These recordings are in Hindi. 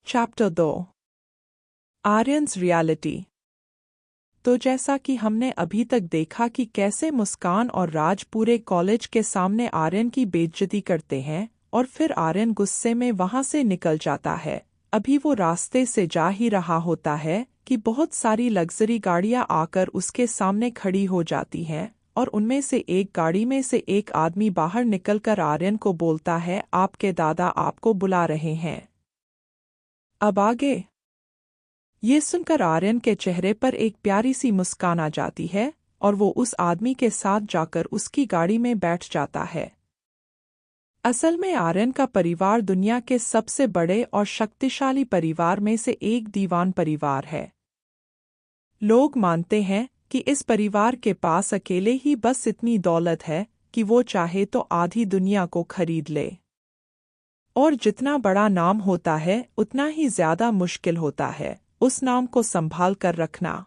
Chapter 2 Aryans reality. तो जैसा कि हमने अभी तक देखा कि कैसे मुस्कान और राज पूरे कॉलेज के सामने आर्यन की बेइज्जती करते हैं और फिर आर्यन गुस्से में वहां से निकल जाता है। अभी वो रास्ते से जा ही रहा होता है कि बहुत सारी लग्जरी गाड़ियां आकर उसके सामने खड़ी हो जाती हैं और उनमें से एक गाड़ी में से एक आदमी बाहर निकलकर आर्यन को बोलता है, आपके दादा आपको बुला रहे हैं। अब आगे। ये सुनकर आर्यन के चेहरे पर एक प्यारी सी मुस्कान आ जाती है और वो उस आदमी के साथ जाकर उसकी गाड़ी में बैठ जाता है। असल में आर्यन का परिवार दुनिया के सबसे बड़े और शक्तिशाली परिवार में से एक दीवान परिवार है। लोग मानते हैं कि इस परिवार के पास अकेले ही बस इतनी दौलत है कि वो चाहे तो आधी दुनिया को खरीद ले। और जितना बड़ा नाम होता है उतना ही ज्यादा मुश्किल होता है उस नाम को संभाल कर रखना।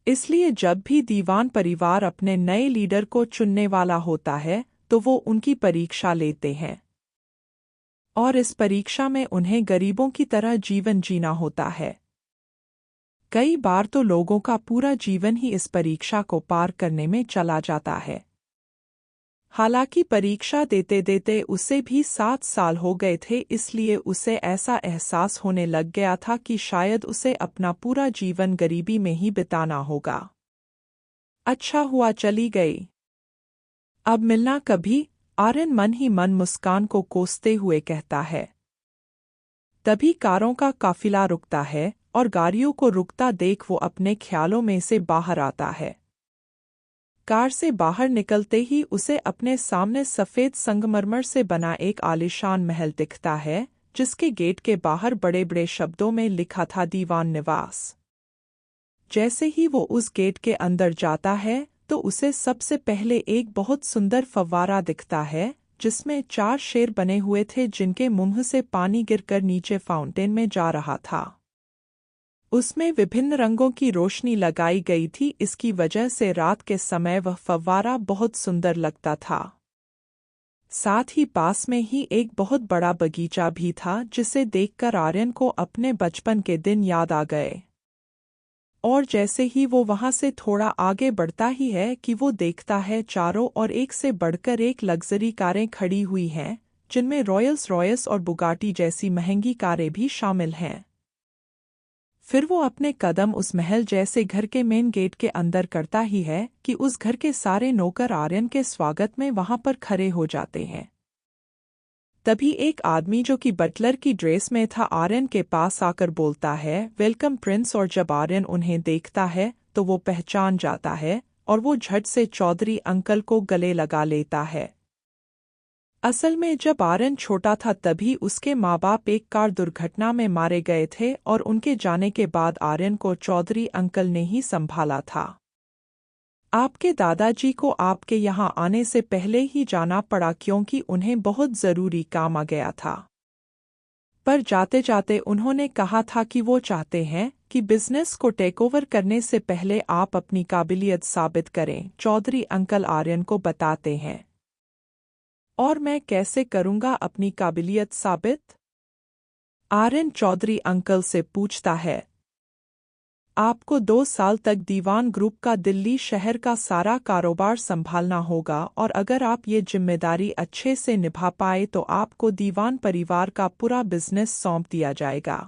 इसलिए जब भी दीवान परिवार अपने नए लीडर को चुनने वाला होता है तो वो उनकी परीक्षा लेते हैं और इस परीक्षा में उन्हें गरीबों की तरह जीवन जीना होता है। कई बार तो लोगों का पूरा जीवन ही इस परीक्षा को पार करने में चला जाता है। हालांकि परीक्षा देते देते उसे भी 7 साल हो गए थे, इसलिए उसे ऐसा एहसास होने लग गया था कि शायद उसे अपना पूरा जीवन गरीबी में ही बिताना होगा। अच्छा हुआ चली गई। अब मिलना कभी, आर्यन मन ही मन मुस्कान को कोसते हुए कहता है। तभी कारों का काफिला रुकता है और गाड़ियों को रुकता देख वो अपने ख्यालों में से बाहर आता है। कार से बाहर निकलते ही उसे अपने सामने सफ़ेद संगमरमर से बना एक आलीशान महल दिखता है जिसके गेट के बाहर बड़े बड़े शब्दों में लिखा था दीवान निवास। जैसे ही वो उस गेट के अंदर जाता है तो उसे सबसे पहले एक बहुत सुंदर फव्वारा दिखता है जिसमें 4 शेर बने हुए थे जिनके मुंह से पानी गिरकर नीचे फाउंटेन में जा रहा था। उसमें विभिन्न रंगों की रोशनी लगाई गई थी, इसकी वजह से रात के समय वह फव्वारा बहुत सुंदर लगता था। साथ ही पास में ही एक बहुत बड़ा बगीचा भी था जिसे देखकर आर्यन को अपने बचपन के दिन याद आ गए। और जैसे ही वो वहां से थोड़ा आगे बढ़ता ही है कि वो देखता है चारों ओर एक से बढ़कर एक लग्जरी कारें खड़ी हुई हैं जिनमें रॉयल्स रॉयस और बुगाटी जैसी महंगी कारें भी शामिल हैं। फिर वो अपने कदम उस महल जैसे घर के मेन गेट के अंदर करता ही है कि उस घर के सारे नौकर आर्यन के स्वागत में वहां पर खड़े हो जाते हैं। तभी एक आदमी जो कि बटलर की ड्रेस में था आर्यन के पास आकर बोलता है, वेलकम प्रिंस। और जब आर्यन उन्हें देखता है तो वो पहचान जाता है और वो झट से चौधरी अंकल को गले लगा लेता है। असल में जब आर्यन छोटा था तभी उसके माँ बाप एक कार दुर्घटना में मारे गए थे और उनके जाने के बाद आर्यन को चौधरी अंकल ने ही संभाला था। आपके दादाजी को आपके यहाँ आने से पहले ही जाना पड़ा क्योंकि उन्हें बहुत ज़रूरी काम आ गया था। पर जाते जाते उन्होंने कहा था कि वो चाहते हैं कि बिजनेस को टेकओवर करने से पहले आप अपनी काबिलियत साबित करें। चौधरी अंकल आर्यन को बताते हैं। और मैं कैसे करूंगा अपनी काबिलियत साबित? आर्यन चौधरी अंकल से पूछता है। आपको 2 साल तक दीवान ग्रुप का दिल्ली शहर का सारा कारोबार संभालना होगा और अगर आप ये जिम्मेदारी अच्छे से निभा पाए तो आपको दीवान परिवार का पूरा बिजनेस सौंप दिया जाएगा।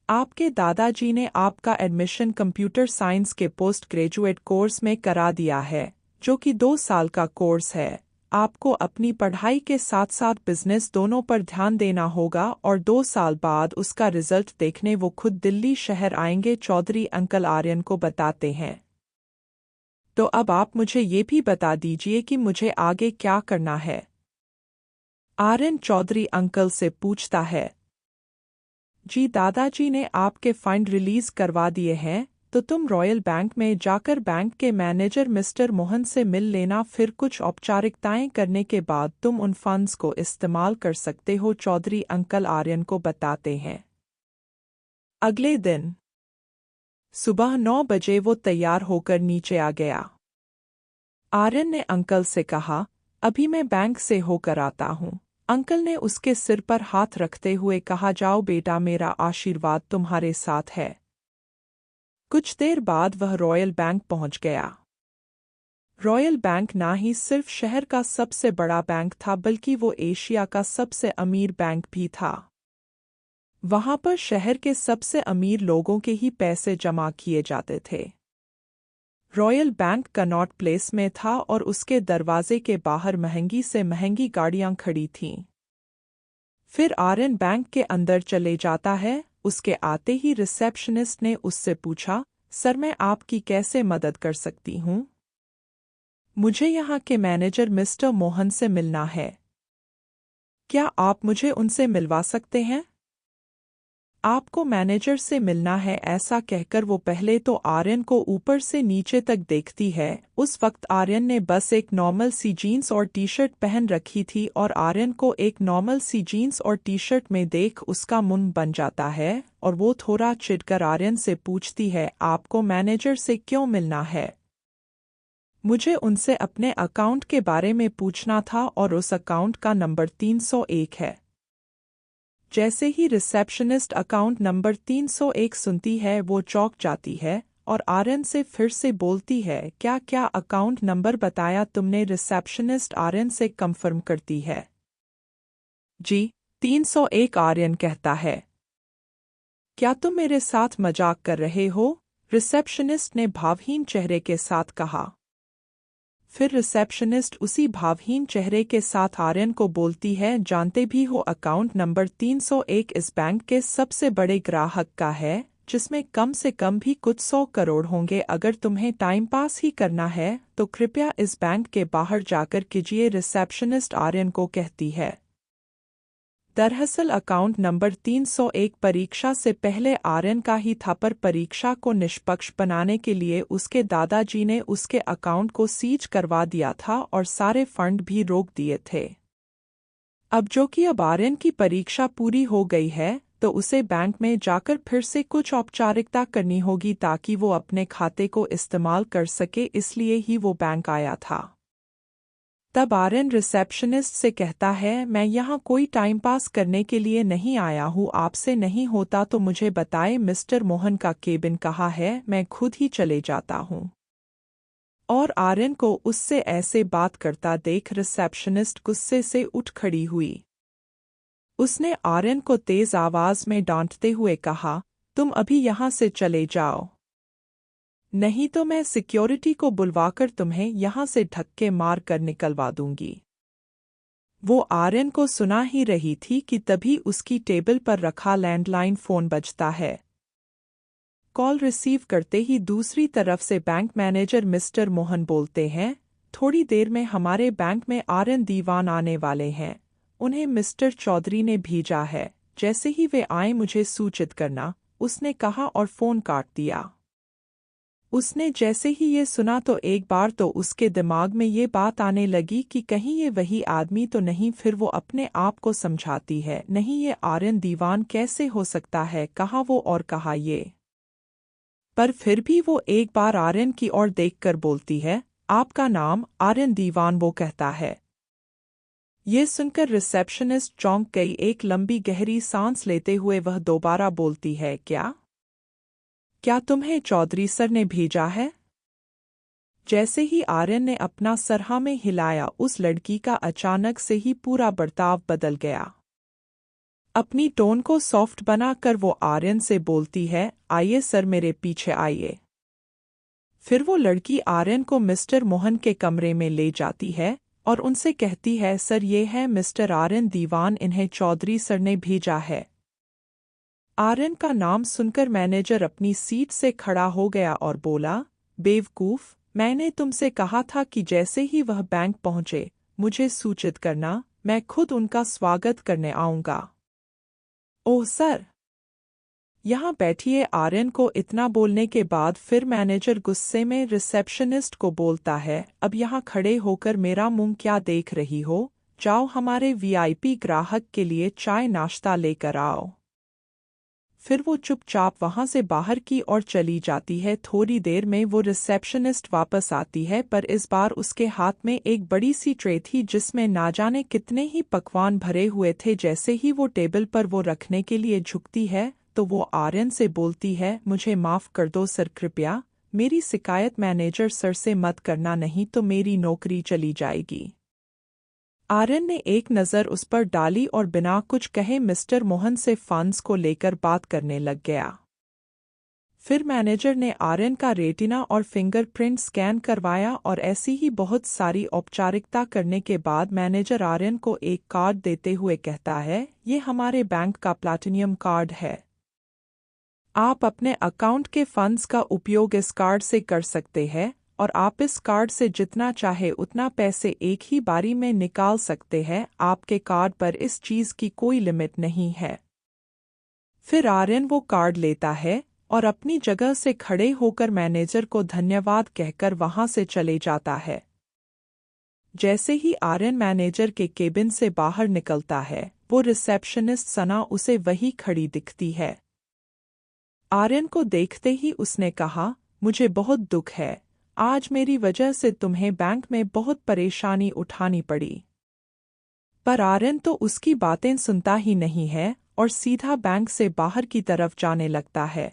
आपके दादाजी ने आपका एडमिशन कंप्यूटर साइंस के पोस्ट ग्रेजुएट कोर्स में करा दिया है जो कि 2 साल का कोर्स है। आपको अपनी पढ़ाई के साथ साथ बिजनेस दोनों पर ध्यान देना होगा और 2 साल बाद उसका रिजल्ट देखने वो खुद दिल्ली शहर आएंगे। चौधरी अंकल आर्यन को बताते हैं। तो अब आप मुझे ये भी बता दीजिए कि मुझे आगे क्या करना है? आर्यन चौधरी अंकल से पूछता है। जी दादाजी ने आपके फंड रिलीज करवा दिए हैं तो तुम रॉयल बैंक में जाकर बैंक के मैनेजर मिस्टर मोहन से मिल लेना, फिर कुछ औपचारिकताएं करने के बाद तुम उन फंड्स को इस्तेमाल कर सकते हो। चौधरी अंकल आर्यन को बताते हैं। अगले दिन सुबह 9 बजे वो तैयार होकर नीचे आ गया। आर्यन ने अंकल से कहा, अभी मैं बैंक से होकर आता हूँ, अंकल ने उसके सिर पर हाथ रखते हुए कहा, जाओ बेटा, मेरा आशीर्वाद तुम्हारे साथ है। कुछ देर बाद वह रॉयल बैंक पहुंच गया। रॉयल बैंक ना ही सिर्फ शहर का सबसे बड़ा बैंक था, बल्कि वो एशिया का सबसे अमीर बैंक भी था। वहां पर शहर के सबसे अमीर लोगों के ही पैसे जमा किए जाते थे। रॉयल बैंक कनॉट प्लेस में था और उसके दरवाजे के बाहर महंगी से महंगी गाड़ियां खड़ी थीं। फिर आर्यन बैंक के अंदर चले जाता है। उसके आते ही रिसेप्शनिस्ट ने उससे पूछा, सर, मैं आपकी कैसे मदद कर सकती हूँ? मुझे यहाँ के मैनेजर मिस्टर मोहन से मिलना है। क्या आप मुझे उनसे मिलवा सकते हैं? आपको मैनेजर से मिलना है, ऐसा कहकर वो पहले तो आर्यन को ऊपर से नीचे तक देखती है। उस वक्त आर्यन ने बस एक नॉर्मल सी जीन्स और टी शर्ट पहन रखी थी और आर्यन को एक नॉर्मल सी जीन्स और टी शर्ट में देख उसका मुंह बन जाता है और वो थोड़ा चिढ़कर आर्यन से पूछती है, आपको मैनेजर से क्यों मिलना है? मुझे उनसे अपने अकाउंट के बारे में पूछना था और उस अकाउंट का नंबर 301 है। जैसे ही रिसेप्शनिस्ट अकाउंट नंबर 301 सुनती है वो चौंक जाती है और आर्यन से फिर से बोलती है, क्या क्या अकाउंट नंबर बताया तुमने? रिसेप्शनिस्ट आर्यन से कंफर्म करती है। जी, 301 आर्यन कहता है। क्या तुम मेरे साथ मजाक कर रहे हो? रिसेप्शनिस्ट ने भावहीन चेहरे के साथ कहा। फिर रिसेप्शनिस्ट उसी भावहीन चेहरे के साथ आर्यन को बोलती है, जानते भी हो अकाउंट नंबर 301 इस बैंक के सबसे बड़े ग्राहक का है, जिसमें कम से कम भी कुछ 100 करोड़ होंगे। अगर तुम्हें टाइम पास ही करना है तो कृपया इस बैंक के बाहर जाकर कीजिए, रिसेप्शनिस्ट आर्यन को कहती है। दरअसल अकाउंट नंबर 301 परीक्षा से पहले आर्यन का ही था, पर परीक्षा को निष्पक्ष बनाने के लिए उसके दादाजी ने उसके अकाउंट को सीज करवा दिया था और सारे फंड भी रोक दिए थे। अब आर्यन की परीक्षा पूरी हो गई है तो उसे बैंक में जाकर फिर से कुछ औपचारिकता करनी होगी ताकि वो अपने खाते को इस्तेमाल कर सके, इसलिए ही वो बैंक आया था। तब आर्यन रिसेप्शनिस्ट से कहता है, मैं यहाँ कोई टाइम पास करने के लिए नहीं आया हूँ, आपसे नहीं होता तो मुझे बताएं मिस्टर मोहन का केबिन कहाँ है, मैं खुद ही चले जाता हूँ। और आर्यन को उससे ऐसे बात करता देख रिसेप्शनिस्ट गुस्से से उठ खड़ी हुई। उसने आर्यन को तेज आवाज में डांटते हुए कहा, तुम अभी यहाँ से चले जाओ, नहीं तो मैं सिक्योरिटी को बुलवाकर तुम्हें यहाँ से धक्के मार कर निकलवा दूंगी। वो आर्यन को सुना ही रही थी कि तभी उसकी टेबल पर रखा लैंडलाइन फोन बजता है। कॉल रिसीव करते ही दूसरी तरफ से बैंक मैनेजर मिस्टर मोहन बोलते हैं, थोड़ी देर में हमारे बैंक में आर्यन दीवान आने वाले हैं, उन्हें मिस्टर चौधरी ने भेजा है, जैसे ही वे आए मुझे सूचित करना, उसने कहा और फोन काट दिया। उसने जैसे ही ये सुना तो एक बार तो उसके दिमाग में ये बात आने लगी कि कहीं ये वही आदमी तो नहीं। फिर वो अपने आप को समझाती है, नहीं, ये आर्यन दीवान कैसे हो सकता है, कहा वो और कहा ये। पर फिर भी वो एक बार आर्यन की ओर देखकर बोलती है, आपका नाम आर्यन दीवान? वो कहता है। ये सुनकर रिसेप्शनिस्ट चौंक गई। एक लंबी गहरी सांस लेते हुए वह दोबारा बोलती है, क्या तुम्हें चौधरी सर ने भेजा है? जैसे ही आर्यन ने अपना सर हाँ में हिलाया, उस लड़की का अचानक से ही पूरा बर्ताव बदल गया। अपनी टोन को सॉफ्ट बनाकर वो आर्यन से बोलती है, आइए सर, मेरे पीछे आइए। फिर वो लड़की आर्यन को मिस्टर मोहन के कमरे में ले जाती है और उनसे कहती है, सर, ये है मिस्टर आर्यन दीवान, इन्हें चौधरी सर ने भेजा है। आर्यन का नाम सुनकर मैनेजर अपनी सीट से खड़ा हो गया और बोला, बेवकूफ, मैंने तुमसे कहा था कि जैसे ही वह बैंक पहुंचे मुझे सूचित करना, मैं खुद उनका स्वागत करने आऊंगा। ओह सर, यहाँ बैठिए। आर्यन को इतना बोलने के बाद फिर मैनेजर गुस्से में रिसेप्शनिस्ट को बोलता है, अब यहाँ खड़े होकर मेरा मुंह क्या देख रही हो, जाओ हमारे वीआईपी ग्राहक के लिए चाय नाश्ता लेकर आओ। फिर वो चुपचाप वहां से बाहर की ओर चली जाती है। थोड़ी देर में वो रिसेप्शनिस्ट वापस आती है, पर इस बार उसके हाथ में एक बड़ी सी ट्रे थी जिसमें ना जाने कितने ही पकवान भरे हुए थे। जैसे ही वो टेबल पर वो रखने के लिए झुकती है तो वो आर्यन से बोलती है, मुझे माफ़ कर दो सर, कृपया मेरी शिकायत मैनेजर सर से मत करना, नहीं तो मेरी नौकरी चली जाएगी। आर्यन ने एक नज़र उस पर डाली और बिना कुछ कहे मिस्टर मोहन से फंड्स को लेकर बात करने लग गया। फिर मैनेजर ने आर्यन का रेटिना और फिंगरप्रिंट स्कैन करवाया और ऐसी ही बहुत सारी औपचारिकता करने के बाद मैनेजर आर्यन को एक कार्ड देते हुए कहता है, ये हमारे बैंक का प्लैटिनम कार्ड है। आप अपने अकाउंट के फंड्स का उपयोग इस कार्ड से कर सकते हैं और आप इस कार्ड से जितना चाहे उतना पैसे एक ही बारी में निकाल सकते हैं। आपके कार्ड पर इस चीज़ की कोई लिमिट नहीं है। फिर आर्यन वो कार्ड लेता है और अपनी जगह से खड़े होकर मैनेजर को धन्यवाद कहकर वहां से चले जाता है। जैसे ही आर्यन मैनेजर के केबिन से बाहर निकलता है, वो रिसेप्शनिस्ट सना उसे वही खड़ी दिखती है। आर्यन को देखते ही उसने कहा, मुझे बहुत दुख है, आज मेरी वजह से तुम्हें बैंक में बहुत परेशानी उठानी पड़ी। पर आर्यन तो उसकी बातें सुनता ही नहीं है और सीधा बैंक से बाहर की तरफ जाने लगता है।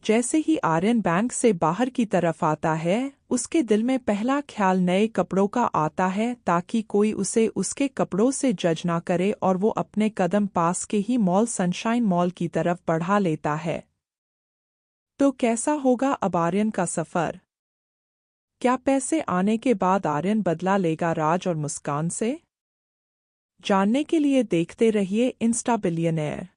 जैसे ही आर्यन बैंक से बाहर की तरफ आता है, उसके दिल में पहला ख्याल नए कपड़ों का आता है ताकि कोई उसे उसके कपड़ों से जज ना करे, और वो अपने कदम पास के ही मॉल सनशाइन मॉल की तरफ बढ़ा लेता है। तो कैसा होगा अब आर्यन का सफ़र? क्या पैसे आने के बाद आर्यन बदला लेगा राज और मुस्कान से? जानने के लिए देखते रहिए इंस्टा बिलियनेयर।